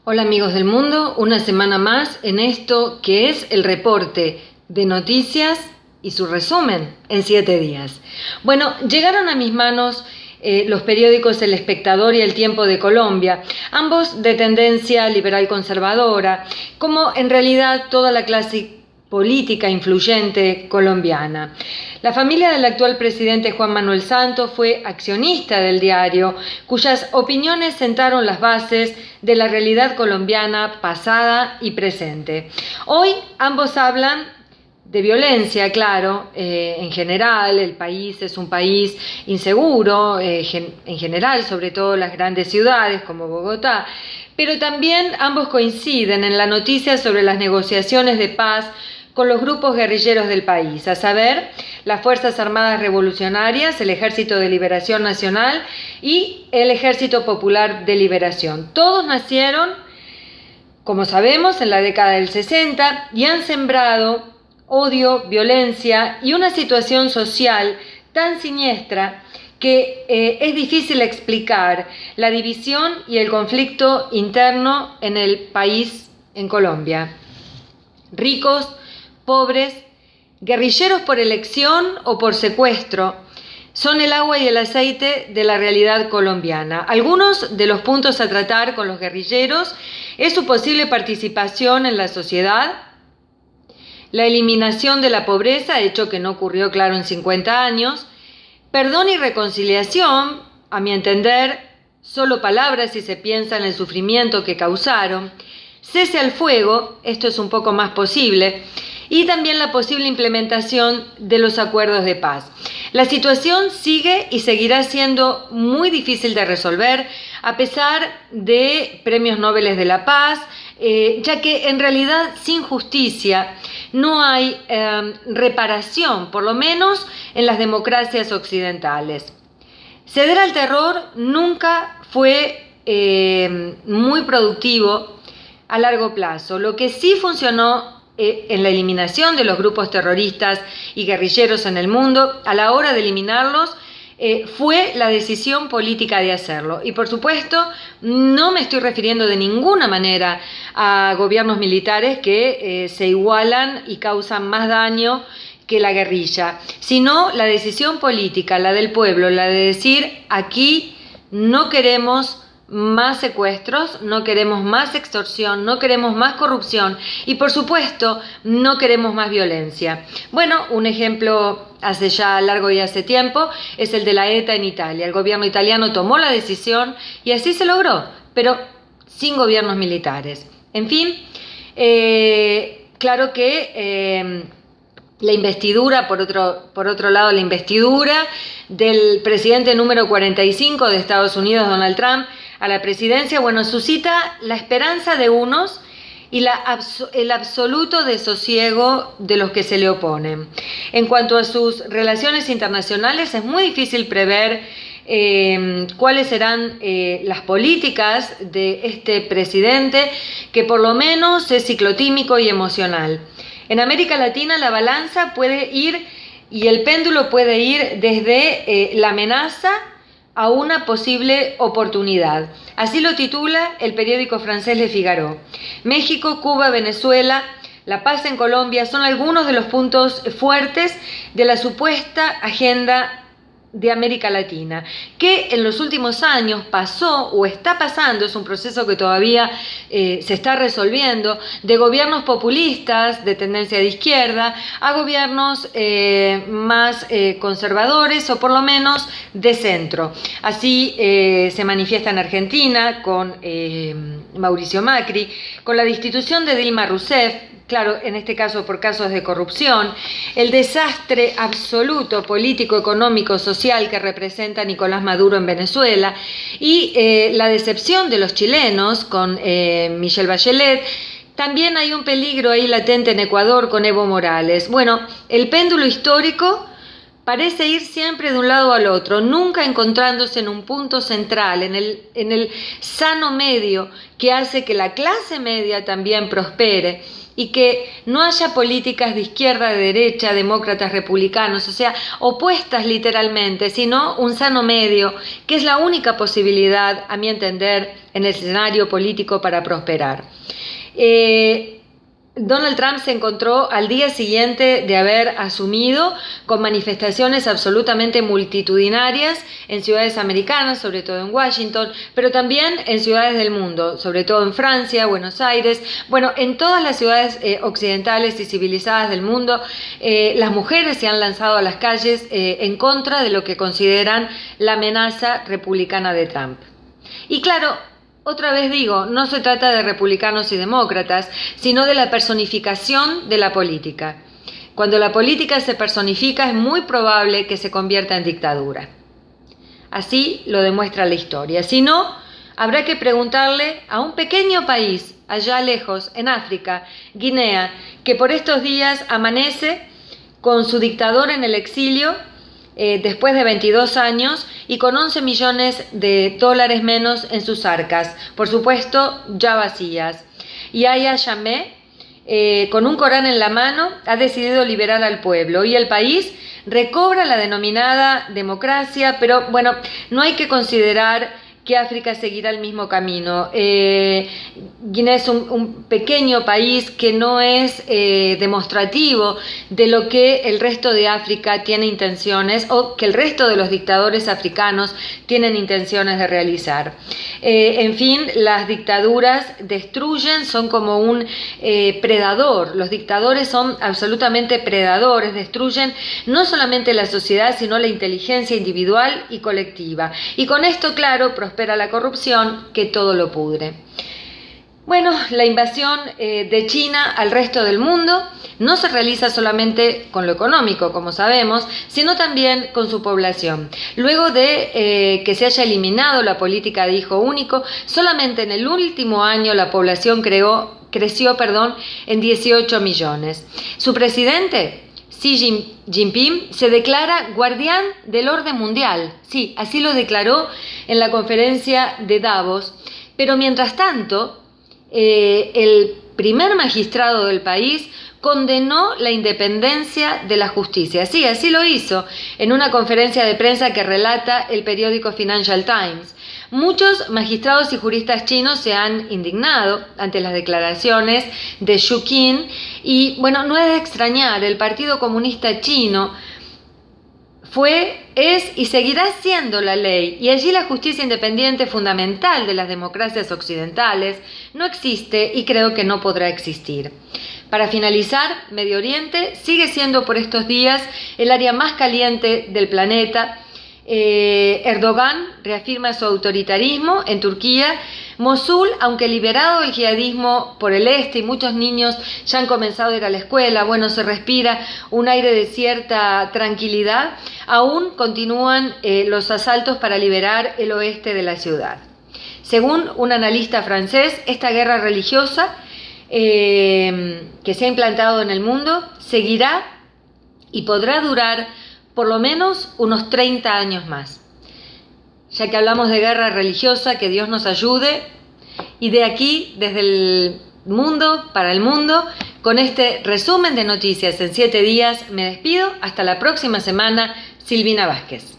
Hola amigos del mundo, una semana más en esto que es el reporte de noticias y su resumen en 7 días. Bueno, llegaron a mis manos los periódicos El Espectador y El Tiempo de Colombia, ambos de tendencia liberal conservadora, como en realidad toda la clase política influyente colombiana. La familia del actual presidente Juan Manuel Santos fue accionista del diario, cuyas opiniones sentaron las bases de la realidad colombiana pasada y presente. Hoy ambos hablan de violencia, claro, en general el país es un país inseguro, en general, sobre todo las grandes ciudades como Bogotá, pero también ambos coinciden en la noticia sobre las negociaciones de paz con los grupos guerrilleros del país, a saber, las Fuerzas Armadas Revolucionarias, el Ejército de Liberación Nacional y el Ejército Popular de Liberación. Todos nacieron, como sabemos, en la década del 60 y han sembrado odio, violencia y una situación social tan siniestra que es difícil explicar la división y el conflicto interno en el país, en Colombia. Ricos, pobres, guerrilleros por elección o por secuestro, son el agua y el aceite de la realidad colombiana. Algunos de los puntos a tratar con los guerrilleros es su posible participación en la sociedad, la eliminación de la pobreza, hecho que no ocurrió, claro, en 50 años, perdón y reconciliación, a mi entender, solo palabras si se piensa en el sufrimiento que causaron, cese al fuego, esto es un poco más posible, y también la posible implementación de los acuerdos de paz. La situación sigue y seguirá siendo muy difícil de resolver a pesar de premios Nobel de la Paz, ya que en realidad sin justicia no hay reparación, por lo menos en las democracias occidentales. Ceder al terror nunca fue muy productivo a largo plazo. Lo que sí funcionó en la eliminación de los grupos terroristas y guerrilleros en el mundo, a la hora de eliminarlos, fue la decisión política de hacerlo. Y por supuesto, no me estoy refiriendo de ninguna manera a gobiernos militares que se igualan y causan más daño que la guerrilla, sino la decisión política, la del pueblo, la de decir aquí no queremos más secuestros, no queremos más extorsión, no queremos más corrupción y por supuesto no queremos más violencia. Bueno, un ejemplo hace ya largo y hace tiempo es el de la ETA en Italia. El gobierno italiano tomó la decisión y así se logró, pero sin gobiernos militares. En fin, claro que la investidura, por otro lado, la investidura del presidente número 45 de Estados Unidos, Donald Trump, a la presidencia, bueno, suscita la esperanza de unos y el absoluto desosiego de los que se le oponen. En cuanto a sus relaciones internacionales, es muy difícil prever cuáles serán las políticas de este presidente, que por lo menos es ciclotímico y emocional. En América Latina la balanza puede ir y el péndulo puede ir desde la amenaza a una posible oportunidad. Así lo titula el periódico francés Le Figaro. México, Cuba, Venezuela, la paz en Colombia son algunos de los puntos fuertes de la supuesta agenda de América Latina, que en los últimos años pasó o está pasando, es un proceso que todavía se está resolviendo, de gobiernos populistas de tendencia de izquierda a gobiernos más conservadores o por lo menos de centro. Así se manifiesta en Argentina con Mauricio Macri, con la destitución de Dilma Rousseff, claro, en este caso por casos de corrupción, el desastre absoluto político, económico, social que representa Nicolás Maduro en Venezuela y la decepción de los chilenos con Michelle Bachelet. También hay un peligro ahí latente en Ecuador con Evo Morales. Bueno, el péndulo histórico parece ir siempre de un lado al otro, nunca encontrándose en un punto central, en el sano medio que hace que la clase media también prospere y que no haya políticas de izquierda, de derecha, demócratas, republicanos, o sea, opuestas literalmente, sino un sano medio, que es la única posibilidad, a mi entender, en el escenario político para prosperar. Donald Trump se encontró al día siguiente de haber asumido con manifestaciones absolutamente multitudinarias en ciudades americanas, sobre todo en Washington, pero también en ciudades del mundo, sobre todo en Francia, Buenos Aires, bueno, en todas las ciudades occidentales y civilizadas del mundo, las mujeres se han lanzado a las calles en contra de lo que consideran la amenaza republicana de Trump. Y claro, otra vez digo, no se trata de republicanos y demócratas, sino de la personificación de la política. Cuando la política se personifica es muy probable que se convierta en dictadura. Así lo demuestra la historia. Si no, habrá que preguntarle a un pequeño país, allá lejos, en África, Guinea, que por estos días amanece con su dictador en el exilio, después de 22 años y con 11 millones de dólares menos en sus arcas, por supuesto ya vacías. Yahya Jammeh, con un Corán en la mano, ha decidido liberar al pueblo y el país recobra la denominada democracia, pero bueno, no hay que considerar que África seguirá el mismo camino. Guinea es un pequeño país que no es demostrativo de lo que el resto de África tiene intenciones o que el resto de los dictadores africanos tienen intenciones de realizar. En fin, las dictaduras destruyen, son como un predador. Los dictadores son absolutamente predadores, destruyen no solamente la sociedad, sino la inteligencia individual y colectiva. Y con esto, claro, prospera la corrupción que todo lo pudre. Bueno, la invasión de China al resto del mundo no se realiza solamente con lo económico, como sabemos, sino también con su población. Luego de que se haya eliminado la política de hijo único, solamente en el último año la población creció en 18 millones. Su presidente, Xi Jinping, se declara guardián del orden mundial. Sí, así lo declaró en la conferencia de Davos. Pero mientras tanto, el primer magistrado del país condenó la independencia de la justicia. Sí, así lo hizo en una conferencia de prensa que relata el periódico Financial Times. Muchos magistrados y juristas chinos se han indignado ante las declaraciones de Xu Qin y, bueno, no es de extrañar, el Partido Comunista Chino es y seguirá siendo la ley, y allí la justicia independiente fundamental de las democracias occidentales no existe y creo que no podrá existir. Para finalizar, Medio Oriente sigue siendo por estos días el área más caliente del planeta. Erdogan reafirma su autoritarismo en Turquía. Mosul, aunque liberado del yihadismo por el este y muchos niños ya han comenzado a ir a la escuela, bueno, se respira un aire de cierta tranquilidad, aún continúan los asaltos para liberar el oeste de la ciudad. Según un analista francés, esta guerra religiosa que se ha implantado en el mundo seguirá y podrá durar por lo menos unos 30 años más. Ya que hablamos de guerra religiosa, que Dios nos ayude. Y de aquí, desde el mundo, para el mundo, con este resumen de noticias en 7 días, me despido. Hasta la próxima semana, Silvina Vázquez.